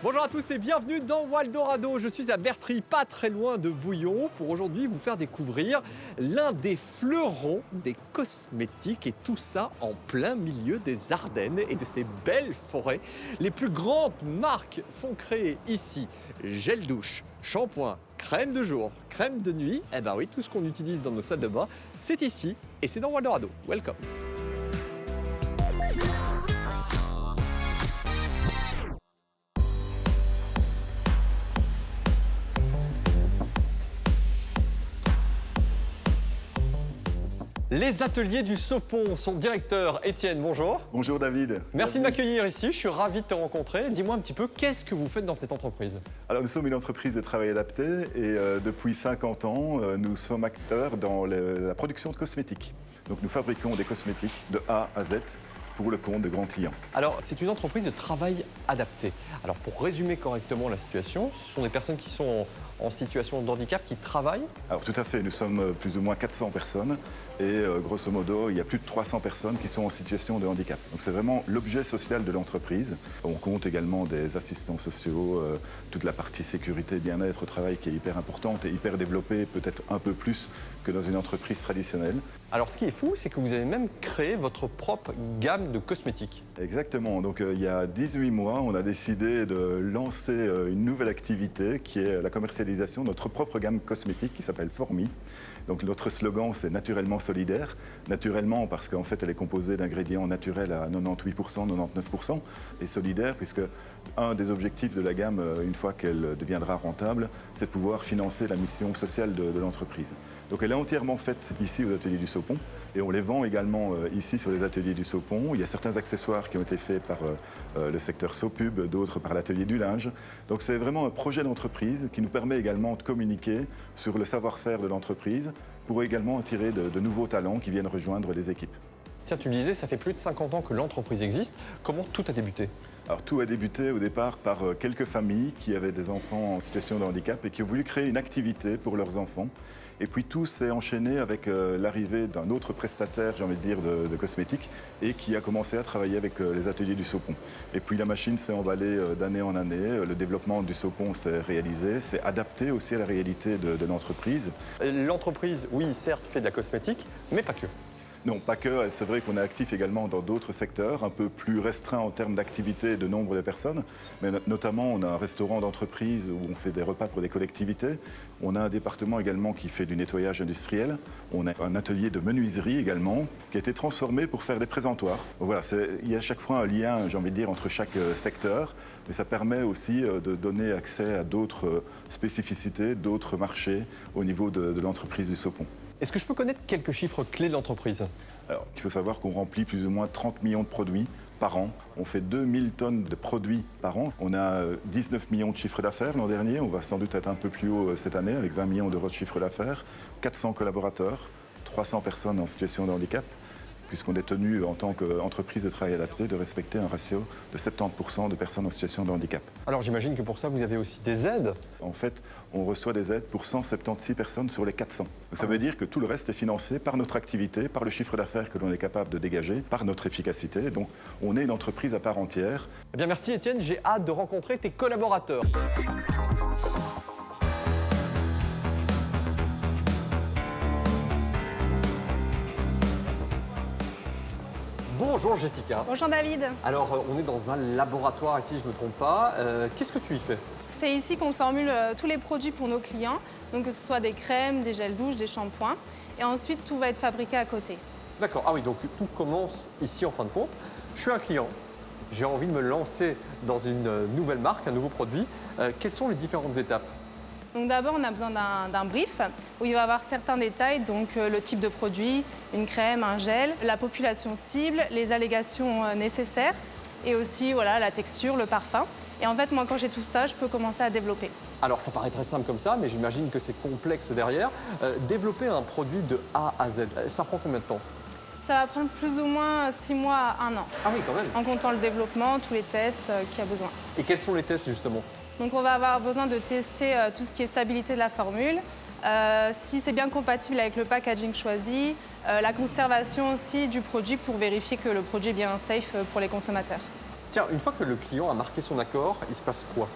Bonjour à tous et bienvenue dans Waldorado. Je suis à Bertry, pas très loin de Bouillon, pour aujourd'hui vous faire découvrir l'un des fleurons des cosmétiques et tout ça en plein milieu des Ardennes et de ces belles forêts. Les plus grandes marques font créer ici gel douche, shampoing, crème de jour, crème de nuit. Eh ben oui, tout ce qu'on utilise dans nos salles de bain, c'est ici et c'est dans Waldorado. Welcome. Les ateliers du Saupon, son directeur Étienne, bonjour. Bonjour David. Merci de m'accueillir ici, je suis ravi de te rencontrer. Dis-moi un petit peu, qu'est-ce que vous faites dans cette entreprise? Alors nous sommes une entreprise de travail adapté et depuis 50 ans, nous sommes acteurs dans la production de cosmétiques. Donc nous fabriquons des cosmétiques de A à Z pour le compte de grands clients. Alors c'est une entreprise de travail adapté. Alors pour résumer correctement la situation, ce sont des personnes qui sont en situation de handicap qui travaillent? Alors tout à fait, nous sommes plus ou moins 400 personnes et grosso modo, il y a plus de 300 personnes qui sont en situation de handicap. Donc c'est vraiment l'objet social de l'entreprise. On compte également des assistants sociaux, toute la partie sécurité, bien-être au travail qui est hyper importante et hyper développée, peut-être un peu plus que dans une entreprise traditionnelle. Alors ce qui est fou, c'est que vous avez même créé votre propre gamme de cosmétiques. Exactement, donc il y a 18 mois, on a décidé de lancer une nouvelle activité qui est la commercialisation de notre propre gamme cosmétique qui s'appelle Formi. Donc notre slogan, c'est naturellement solidaire. Naturellement parce qu'en fait, elle est composée d'ingrédients naturels à 98%, 99%, et solidaire puisque un des objectifs de la gamme, une fois qu'elle deviendra rentable, c'est de pouvoir financer la mission sociale de l'entreprise. Donc elle est entièrement faite ici aux ateliers du Saupon et on les vend également ici sur les ateliers du Saupon. Il y a certains accessoires qui ont été faits par le secteur Sopub, d'autres par l'atelier du linge. Donc c'est vraiment un projet d'entreprise qui nous permet également de communiquer sur le savoir-faire de l'entreprise pour également attirer de nouveaux talents qui viennent rejoindre les équipes. Tiens, tu me disais, ça fait plus de 50 ans que l'entreprise existe. Comment tout a débuté? Alors tout a débuté au départ par quelques familles qui avaient des enfants en situation de handicap et qui ont voulu créer une activité pour leurs enfants. Et puis tout s'est enchaîné avec l'arrivée d'un autre prestataire, j'ai envie de dire, de cosmétiques et qui a commencé à travailler avec les ateliers du Saupon. Et puis la machine s'est emballée d'année en année, le développement du Saupon s'est réalisé, s'est adapté aussi à la réalité de l'entreprise. L'entreprise, oui, certes, fait de la cosmétique, mais pas que. Non, pas que. C'est vrai qu'on est actif également dans d'autres secteurs, un peu plus restreints en termes d'activité et de nombre de personnes. Mais notamment, on a un restaurant d'entreprise où on fait des repas pour des collectivités. On a un département également qui fait du nettoyage industriel. On a un atelier de menuiserie également qui a été transformé pour faire des présentoirs. Donc voilà, il y a à chaque fois un lien, j'ai envie de dire, entre chaque secteur. Mais ça permet aussi de donner accès à d'autres spécificités, d'autres marchés au niveau de l'entreprise du Saupon. Est-ce que je peux connaître quelques chiffres clés de l'entreprise? Alors, il faut savoir qu'on remplit plus ou moins 30 millions de produits par an. On fait 2000 tonnes de produits par an. On a 19 millions de chiffres d'affaires l'an dernier. On va sans doute être un peu plus haut cette année avec 20 millions d'euros de chiffre d'affaires. 400 collaborateurs, 300 personnes en situation de handicap, puisqu'on est tenu en tant qu'entreprise de travail adapté de respecter un ratio de 70% de personnes en situation de handicap. Alors j'imagine que pour ça, vous avez aussi des aides? En fait, on reçoit des aides pour 176 personnes sur les 400. Donc, ça veut dire que tout le reste est financé par notre activité, par le chiffre d'affaires que l'on est capable de dégager, par notre efficacité. Donc on est une entreprise à part entière. Eh bien merci Étienne, j'ai hâte de rencontrer tes collaborateurs. Bonjour Jessica. Bonjour David. Alors on est dans un laboratoire ici, je ne me trompe pas. Qu'est-ce que tu y fais? C'est ici qu'on formule tous les produits pour nos clients, donc que ce soit des crèmes, des gels douche, des shampoings. Et ensuite, tout va être fabriqué à côté. D'accord, ah oui, donc tout commence ici en fin de compte. Je suis un client, j'ai envie de me lancer dans une nouvelle marque, un nouveau produit. Quelles sont les différentes étapes? Donc d'abord, on a besoin d'un brief où il va y avoir certains détails, donc le type de produit, une crème, un gel, la population cible, les allégations nécessaires et aussi voilà, la texture, le parfum. Et en fait, moi, quand j'ai tout ça, je peux commencer à développer. Alors, ça paraît très simple comme ça, mais j'imagine que c'est complexe derrière. Développer un produit de A à Z, ça prend combien de temps? Ça va prendre plus ou moins 6 mois à 1 an. Ah oui, quand même. En comptant le développement, tous les tests qu'il y a besoin. Et quels sont les tests, justement? Donc on va avoir besoin de tester tout ce qui est stabilité de la formule, si c'est bien compatible avec le packaging choisi, la conservation aussi du produit pour vérifier que le produit est bien safe pour les consommateurs. Tiens, une fois que le client a marqué son accord, il se passe quoi?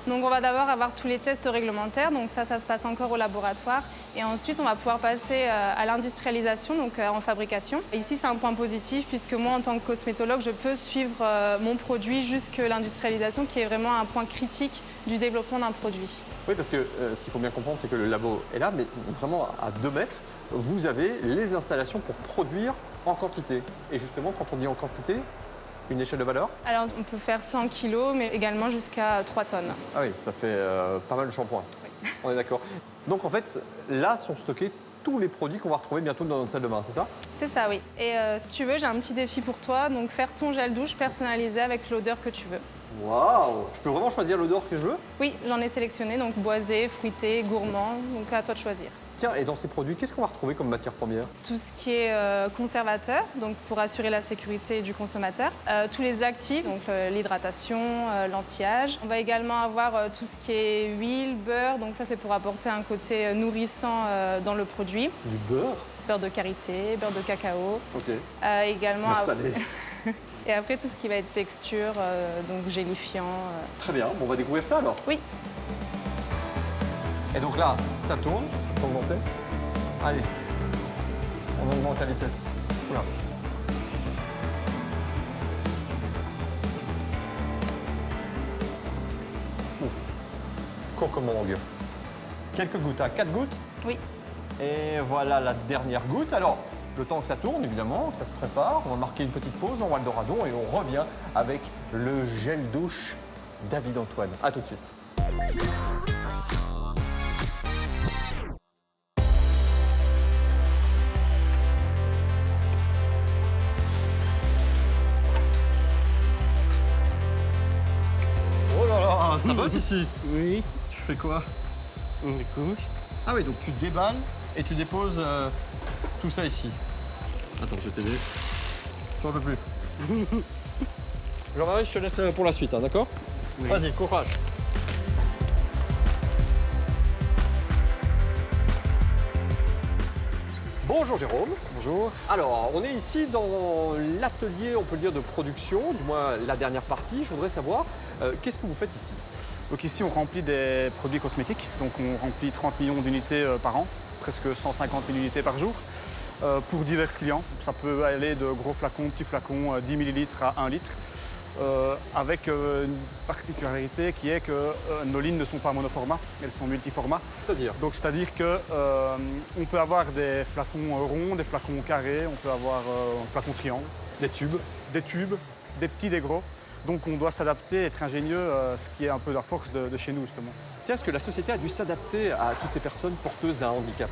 Donc on va d'abord avoir tous les tests réglementaires, donc ça se passe encore au laboratoire. Et ensuite, on va pouvoir passer à l'industrialisation, donc en fabrication. Et ici, c'est un point positif, puisque moi, en tant que cosmétologue, je peux suivre mon produit jusqu'à l'industrialisation, qui est vraiment un point critique du développement d'un produit. Oui, parce que ce qu'il faut bien comprendre, c'est que le labo est là, mais vraiment à 2 mètres, vous avez les installations pour produire en quantité. Et justement, quand on dit en quantité, une échelle de valeur? Alors, on peut faire 100 kilos, mais également jusqu'à 3 tonnes. Ah oui, ça fait pas mal de shampoing. Oui. On est d'accord. Donc en fait, là sont stockés tous les produits qu'on va retrouver bientôt dans notre salle de bain, c'est ça? C'est ça, oui. Et si tu veux, j'ai un petit défi pour toi. Donc, faire ton gel douche personnalisé avec l'odeur que tu veux. Waouh! Je peux vraiment choisir l'odeur que je veux? Oui, j'en ai sélectionné, donc boisé, fruité, gourmand. Donc, à toi de choisir. Tiens, et dans ces produits, qu'est-ce qu'on va retrouver comme matière première? Tout ce qui est conservateur, donc pour assurer la sécurité du consommateur. Tous les actifs, donc l'hydratation, l'anti-âge. On va également avoir tout ce qui est huile, beurre. Donc ça, c'est pour apporter un côté nourrissant dans le produit. Du beurre? Beurre de karité, beurre de cacao. Ok. Également. Beurre salé. Et après, tout ce qui va être texture, donc gélifiant. Très bien, bon, on va découvrir ça alors. Oui. Et donc là, ça tourne. On peut augmenter. Allez, on augmente la vitesse. Oula. Cocomangue. Quelques gouttes, hein. 4 gouttes. Oui. Et voilà la dernière goutte. Alors, le temps que ça tourne, évidemment, que ça se prépare, on va marquer une petite pause dans Waldorado et on revient avec le gel douche David Antoine. A tout de suite. Oh là là, ça bosse ici. Oui, Tu fais quoi? on écoute. Ah oui, donc tu déballes et tu déposes tout ça ici. Attends, je vais t'aider. J'en peux plus. Jean-Marie, je te laisse pour la suite, hein, d'accord? Oui. Vas-y, courage. Bonjour Jérôme. Bonjour. Alors, on est ici dans l'atelier, on peut le dire, de production, du moins la dernière partie. Je voudrais savoir, qu'est-ce que vous faites ici? Donc ici, on remplit des produits cosmétiques. Donc on remplit 30 millions d'unités par an, presque 150 000 unités par jour, pour divers clients. Ça peut aller de gros flacons, petits flacons, 10 millilitres à 1 litre. Avec une particularité qui est que nos lignes ne sont pas monoformat, elles sont multiformats. C'est-à-dire? Donc c'est-à-dire qu'on peut avoir des flacons ronds, des flacons carrés, on peut avoir un flacon triangle, Des tubes. des tubes, des petits, des gros. Donc on doit s'adapter, être ingénieux, ce qui est un peu la force de chez nous justement. Tiens, est-ce que la société a dû s'adapter à toutes ces personnes porteuses d'un handicap?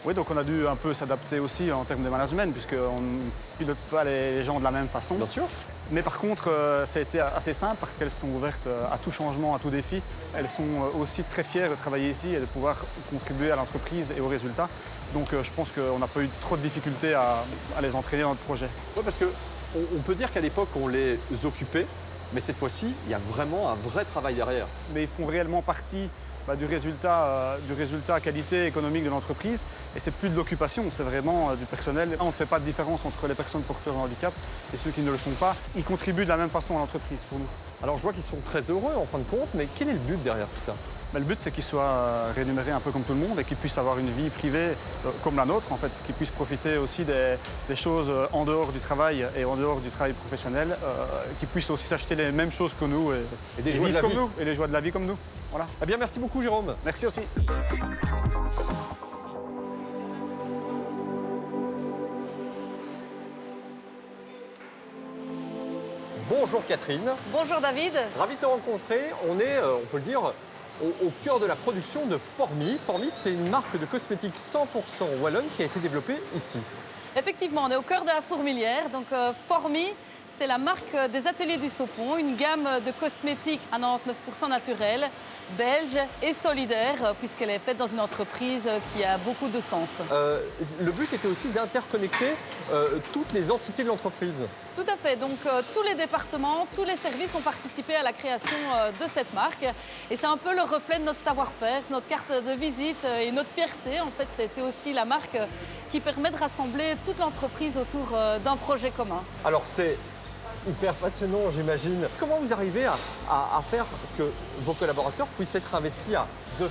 Oui, donc on a dû un peu s'adapter aussi en termes de management, puisqu'on ne pilote pas les gens de la même façon. Bien sûr. Mais par contre, ça a été assez simple parce qu'elles sont ouvertes à tout changement, à tout défi. Elles sont aussi très fières de travailler ici et de pouvoir contribuer à l'entreprise et aux résultats. Donc je pense qu'on n'a pas eu trop de difficultés à les entraîner dans notre projet. Oui, parce que on peut dire qu'à l'époque, on les occupait, mais cette fois-ci, il y a vraiment un vrai travail derrière. Mais ils font réellement partie du résultat qualité économique de l'entreprise. Et c'est plus de l'occupation, c'est vraiment du personnel. On ne fait pas de différence entre les personnes porteurs de handicap et ceux qui ne le sont pas. Ils contribuent de la même façon à l'entreprise pour nous. Alors je vois qu'ils sont très heureux en fin de compte, mais quel est le but derrière tout ça? Mais le but, c'est qu'ils soient rémunérés un peu comme tout le monde et qu'ils puissent avoir une vie privée comme la nôtre, en fait, qu'ils puissent profiter aussi des choses en dehors du travail et en dehors du travail professionnel, qu'ils puissent aussi s'acheter les mêmes choses que nous Et des joies de vivre la comme vie. nous, et les joies de la vie comme nous. Voilà. Eh bien, merci beaucoup Jérôme. Merci aussi. Bonjour Catherine. Bonjour David. Ravi de te rencontrer. On est, on peut le dire, au cœur de la production de Formi. Formi, c'est une marque de cosmétiques 100% wallonne qui a été développée ici. Effectivement, on est au cœur de la fourmilière. Donc Formi, c'est la marque des Ateliers du Saupon, une gamme de cosmétiques à 99% naturels, belge et solidaire, puisqu'elle est faite dans une entreprise qui a beaucoup de sens. Le but était aussi d'interconnecter toutes les entités de l'entreprise. Tout à fait. Donc tous les départements, tous les services ont participé à la création de cette marque. Et c'est un peu le reflet de notre savoir-faire, notre carte de visite et notre fierté. En fait, c'était aussi la marque qui permet de rassembler toute l'entreprise autour d'un projet commun. Alors c'est hyper passionnant, j'imagine. Comment vous arrivez à faire que vos collaborateurs puissent être investis à 200%?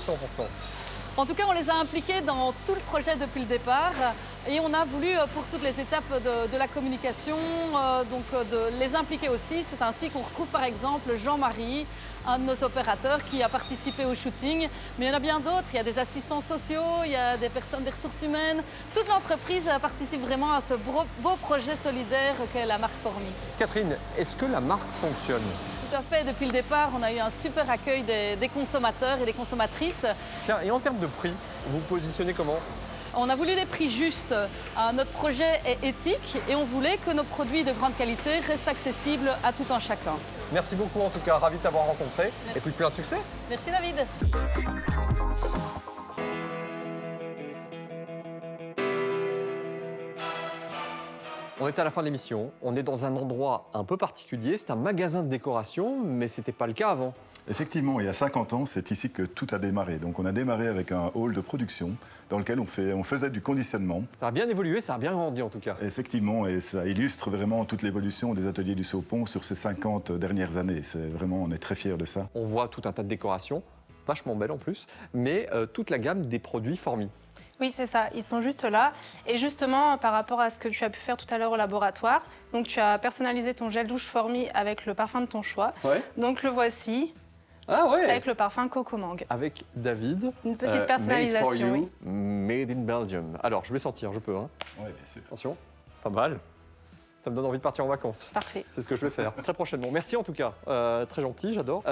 En tout cas, on les a impliqués dans tout le projet depuis le départ et on a voulu, pour toutes les étapes de la communication, de les impliquer aussi. C'est ainsi qu'on retrouve par exemple Jean-Marie, un de nos opérateurs qui a participé au shooting. Mais il y en a bien d'autres, il y a des assistants sociaux, il y a des personnes des ressources humaines. Toute l'entreprise participe vraiment à ce beau projet solidaire qu'est la marque Formi. Catherine, est-ce que la marque fonctionne? Tout à fait, depuis le départ, on a eu un super accueil des consommateurs et des consommatrices. Tiens, et en termes de prix, vous vous positionnez comment? On a voulu des prix justes. Notre projet est éthique et on voulait que nos produits de grande qualité restent accessibles à tout un chacun. Merci beaucoup en tout cas, ravi de t'avoir rencontré. Et puis plein de succès. Merci David. On est à la fin de l'émission, on est dans un endroit un peu particulier, c'est un magasin de décoration, mais c'était pas le cas avant. Effectivement, il y a 50 ans, c'est ici que tout a démarré. Donc on a démarré avec un hall de production dans lequel on faisait du conditionnement. Ça a bien évolué, ça a bien grandi en tout cas. Effectivement, et ça illustre vraiment toute l'évolution des ateliers du Saupon sur ces 50 dernières années. On est très fiers de ça. On voit tout un tas de décorations, vachement belles en plus, mais toute la gamme des produits Formi. Oui, c'est ça. Ils sont juste là. Et justement, par rapport à ce que tu as pu faire tout à l'heure au laboratoire, donc tu as personnalisé ton gel douche Formi avec le parfum de ton choix. Ouais. Donc le voici, Ah ouais. avec le parfum Coco Mangue. Avec David. Une petite personnalisation, Made for you, oui. made in Belgium. Alors, je vais sentir, je peux, hein. Oui, bien sûr. Attention, pas mal. Ça me donne envie de partir en vacances. Parfait. C'est ce que je vais faire très prochainement. Merci en tout cas, très gentil, j'adore.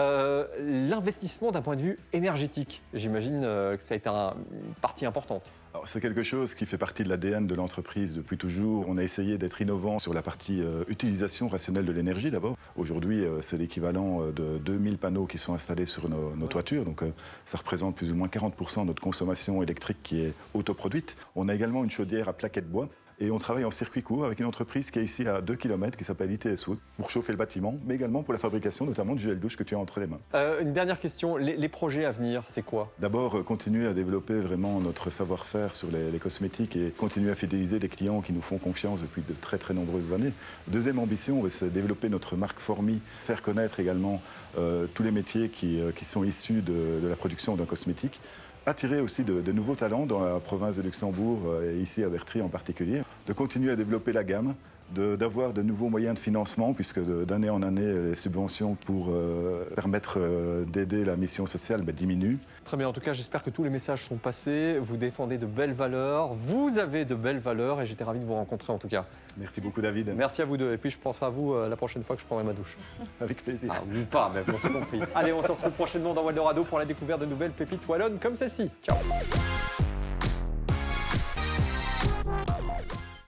L'investissement d'un point de vue énergétique, j'imagine que ça a été une partie importante. C'est quelque chose qui fait partie de l'ADN de l'entreprise depuis toujours. On a essayé d'être innovant sur la partie utilisation rationnelle de l'énergie d'abord. Aujourd'hui, c'est l'équivalent de 2000 panneaux qui sont installés sur nos toitures. Donc ça représente plus ou moins 40% de notre consommation électrique qui est autoproduite. On a également une chaudière à plaquettes bois. Et on travaille en circuit court avec une entreprise qui est ici à 2 km qui s'appelle ITS Wood pour chauffer le bâtiment, mais également pour la fabrication notamment du gel douche que tu as entre les mains. Une dernière question, les projets à venir, c'est quoi? D'abord, continuer à développer vraiment notre savoir-faire sur les cosmétiques et continuer à fidéliser les clients qui nous font confiance depuis de très très nombreuses années. Deuxième ambition, c'est développer notre marque Formi, faire connaître également tous les métiers qui sont issus de la production d'un cosmétique. Attirer aussi de nouveaux talents dans la province de Luxembourg et ici à Bertry en particulier, de continuer à développer la gamme, d'avoir de nouveaux moyens de financement puisque d'année en année les subventions pour permettre d'aider la mission sociale diminuent. Très bien, en tout cas j'espère que tous les messages sont passés, vous défendez de belles valeurs, vous avez de belles valeurs et j'étais ravi de vous rencontrer en tout cas. Merci beaucoup David. Merci à vous deux et puis je penserai à vous la prochaine fois que je prendrai ma douche. Avec plaisir. Ah, ou pas, mais on s'est compris. Allez, on se retrouve prochainement dans Waldorado pour la découverte de nouvelles pépites wallonnes comme celle-ci. Ciao.